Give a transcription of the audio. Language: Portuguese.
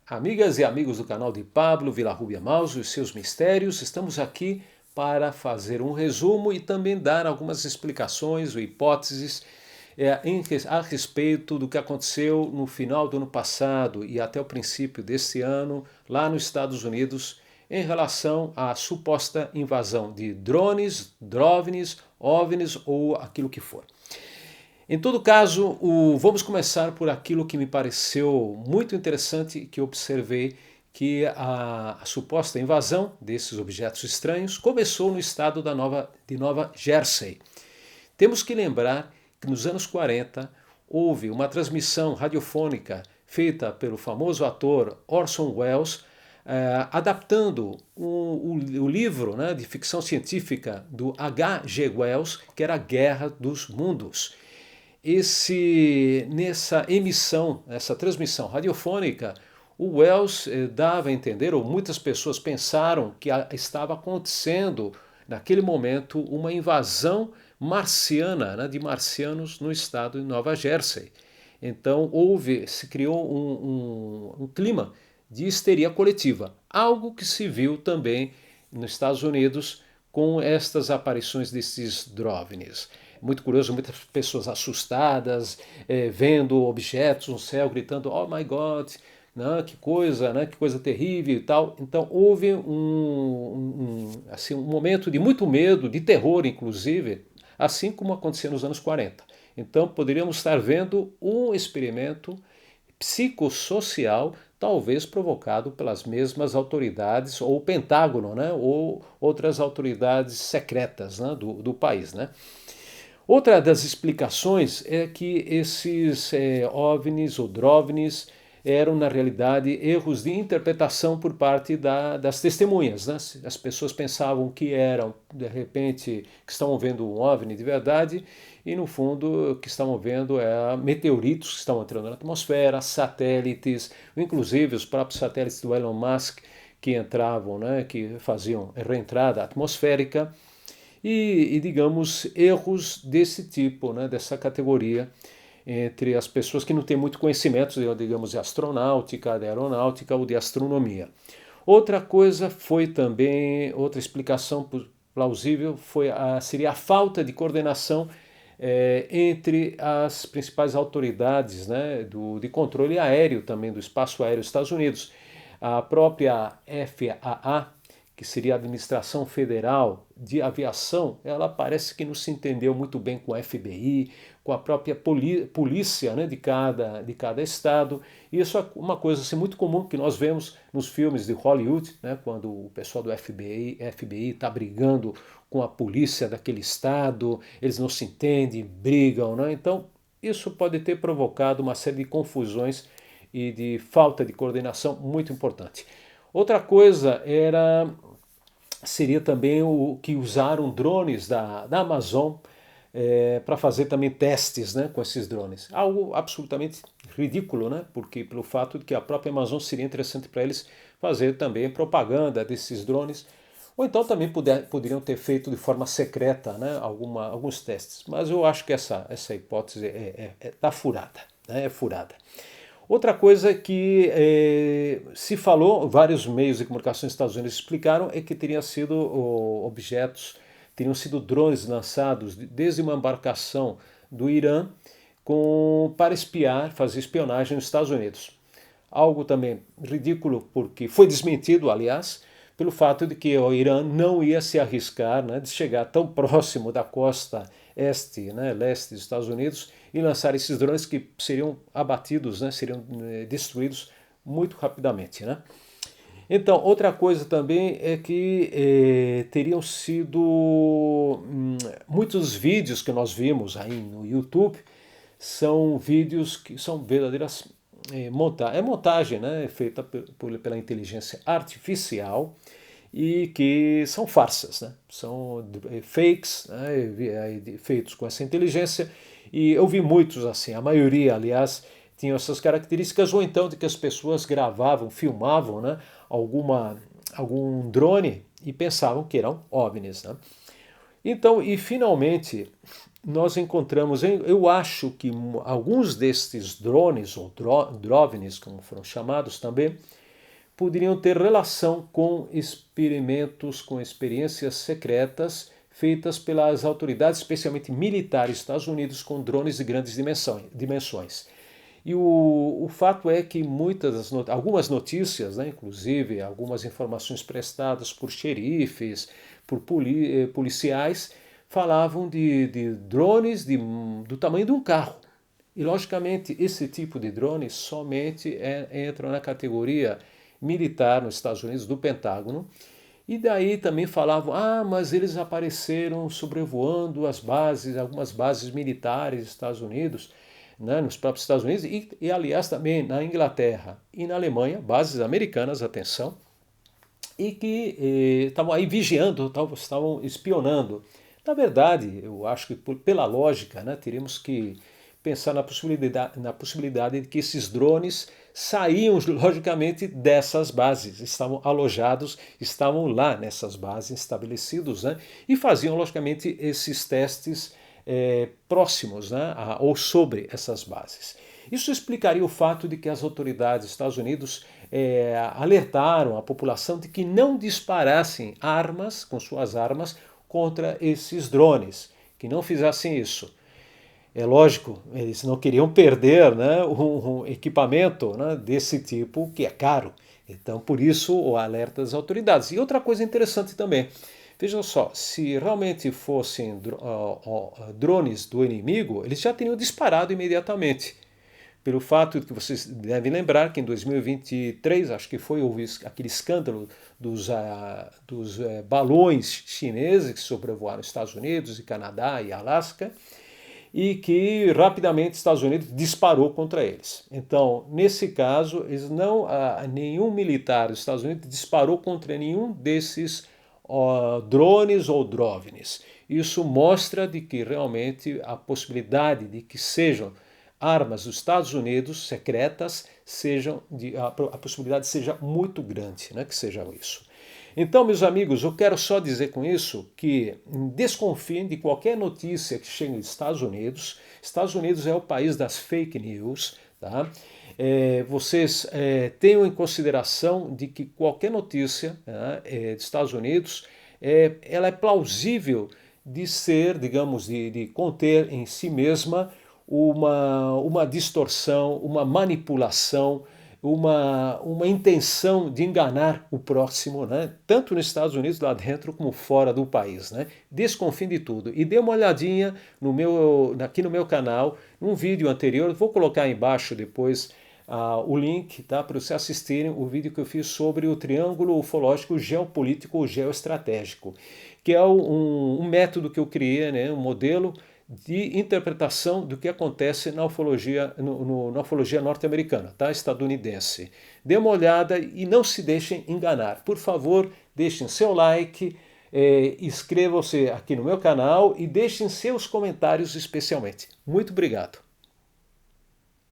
Amigas e amigos do canal de Pablo Villarrubia Maus e os seus mistérios, estamos aqui para fazer um resumo e também dar algumas explicações ou hipóteses a respeito do que aconteceu no final do ano passado e até o princípio deste ano lá nos Estados Unidos em relação à suposta invasão de drones, drovnis, OVNIs ou aquilo que for. Em todo caso, vamos começar por aquilo que me pareceu muito interessante, que observei que a suposta invasão desses objetos estranhos começou no estado de Nova Jersey. Temos que lembrar que nos anos 40 houve uma transmissão radiofônica feita pelo famoso ator Orson Welles, adaptando o livro, né, de ficção científica do H.G. Wells, que era a Guerra dos Mundos. Nessa emissão, essa transmissão radiofônica, o Wells dava a entender, ou muitas pessoas pensaram que estava acontecendo naquele momento uma invasão marciana, né, de marcianos no estado de Nova Jersey. Então se criou um clima de histeria coletiva, algo que se viu também nos Estados Unidos com estas aparições desses drovnis. Muito curioso, muitas pessoas assustadas, vendo objetos no céu, gritando, oh my God, né, que coisa terrível e tal. Então houve assim, um momento de muito medo, de terror inclusive, assim como acontecia nos anos 40. Então poderíamos estar vendo um experimento psicossocial, talvez provocado pelas mesmas autoridades, ou o Pentágono, né, ou outras autoridades secretas, né, do país, né. Outra das explicações é que esses OVNIs ou DROVNIs eram, na realidade, erros de interpretação por parte das testemunhas, né? As pessoas pensavam que eram, de repente, que estavam vendo um OVNI de verdade e, no fundo, o que estavam vendo é meteoritos que estavam entrando na atmosfera, satélites, inclusive os próprios satélites do Elon Musk que entravam, né, que faziam reentrada atmosférica. Digamos, erros desse tipo, né, dessa categoria, entre as pessoas que não têm muito conhecimento, digamos, de astronáutica, de aeronáutica ou de astronomia. Outra coisa foi também, outra explicação plausível seria a falta de coordenação entre as principais autoridades, né, de controle aéreo também, do espaço aéreo dos Estados Unidos. A própria FAA, que seria a Administração Federal de Aviação, ela parece que não se entendeu muito bem com a FBI, com a própria polícia, né, de cada estado. E isso é uma coisa assim, muito comum que nós vemos nos filmes de Hollywood, né, quando o pessoal do FBI está brigando com a polícia daquele estado, eles não se entendem, brigam. Né? Então, isso pode ter provocado uma série de confusões e de falta de coordenação muito importante. Outra coisa seria também o que usaram drones da Amazon para fazer também testes, né, com esses drones. Algo absolutamente ridículo, né, porque pelo fato de que a própria Amazon seria interessante para eles fazer também propaganda desses drones, ou então também poderiam ter feito de forma secreta, né, alguns testes. Mas eu acho que essa hipótese tá furada, né, é furada. Outra coisa que se falou, vários meios de comunicação dos Estados Unidos explicaram, é que teriam sido drones lançados desde uma embarcação do Irã para espiar, fazer espionagem nos Estados Unidos. Algo também ridículo, porque foi desmentido, aliás, pelo fato de que o Irã não ia se arriscar, né, de chegar tão próximo da costa leste dos Estados Unidos e lançar esses drones que seriam abatidos, né, seriam destruídos muito rapidamente. Né? Então, outra coisa também é que teriam sido muitos vídeos que nós vimos aí no YouTube são vídeos que são verdadeiras montagem, né, feita pela inteligência artificial e que são farsas, né? São fakes, né, feitos com essa inteligência, e eu vi muitos assim, a maioria, aliás, tinham essas características, ou então de que as pessoas gravavam, filmavam, né, algum drone e pensavam que eram OVNIs. Né? Então, e finalmente, nós encontramos, eu acho que alguns destes drones, ou DROVNs, como foram chamados também, poderiam ter relação com experimentos, com experiências secretas feitas pelas autoridades, especialmente militares dos Estados Unidos, com drones de grandes dimensões. E o fato é que algumas notícias, né, inclusive algumas informações prestadas por xerifes, por policiais, falavam de drones do tamanho de um carro. E, logicamente, esse tipo de drone somente entra na categoria militar nos Estados Unidos, do Pentágono. E daí também falavam, mas eles apareceram sobrevoando algumas bases militares dos Estados Unidos, né, nos próprios Estados Unidos, e aliás também na Inglaterra e na Alemanha, bases americanas, atenção, e que estavam aí vigiando, estavam espionando. Na verdade, eu acho que pela lógica, né, teríamos que pensar na possibilidade de que esses drones saíam, logicamente, dessas bases, estavam alojados, estavam lá nessas bases estabelecidos, né, e faziam, logicamente, esses testes próximos, né, ou sobre essas bases. Isso explicaria o fato de que as autoridades dos Estados Unidos alertaram a população de que não disparassem armas, com suas armas, contra esses drones, que não fizessem isso. É lógico, eles não queriam perder, né, um equipamento, né, desse tipo, que é caro. Então, por isso, o alerta das autoridades. E outra coisa interessante também, vejam só, se realmente fossem drones do inimigo, eles já teriam disparado imediatamente. Pelo fato de que vocês devem lembrar que em 2023, acho que houve aquele escândalo dos balões chineses que sobrevoaram os Estados Unidos e Canadá e Alasca, e que rapidamente os Estados Unidos disparou contra eles. Então, nesse caso, nenhum militar dos Estados Unidos disparou contra nenhum desses drones ou DROVNs. Isso mostra de que realmente a possibilidade de que sejam armas dos Estados Unidos secretas, a possibilidade seja muito grande, né, que sejam isso. Então, meus amigos, eu quero só dizer com isso que desconfiem de qualquer notícia que chegue dos Estados Unidos. Estados Unidos é o país das fake news, tá? Vocês tenham em consideração de que qualquer notícia, né, dos Estados Unidos, ela é plausível de ser, digamos, de conter em si mesma uma distorção, uma manipulação, uma intenção de enganar o próximo, né? Tanto nos Estados Unidos lá dentro como fora do país, né? Desconfie de tudo e dê uma olhadinha aqui no meu canal, num vídeo anterior, vou colocar aí embaixo depois o link, tá? Para vocês assistirem o vídeo que eu fiz sobre o triângulo ufológico geopolítico ou geoestratégico, que é um método que eu criei, né? Um modelo de interpretação do que acontece na ufologia, na ufologia norte-americana, tá? Estadunidense. Dê uma olhada e não se deixem enganar. Por favor, deixem seu like, inscrevam-se aqui no meu canal e deixem seus comentários especialmente. Muito obrigado.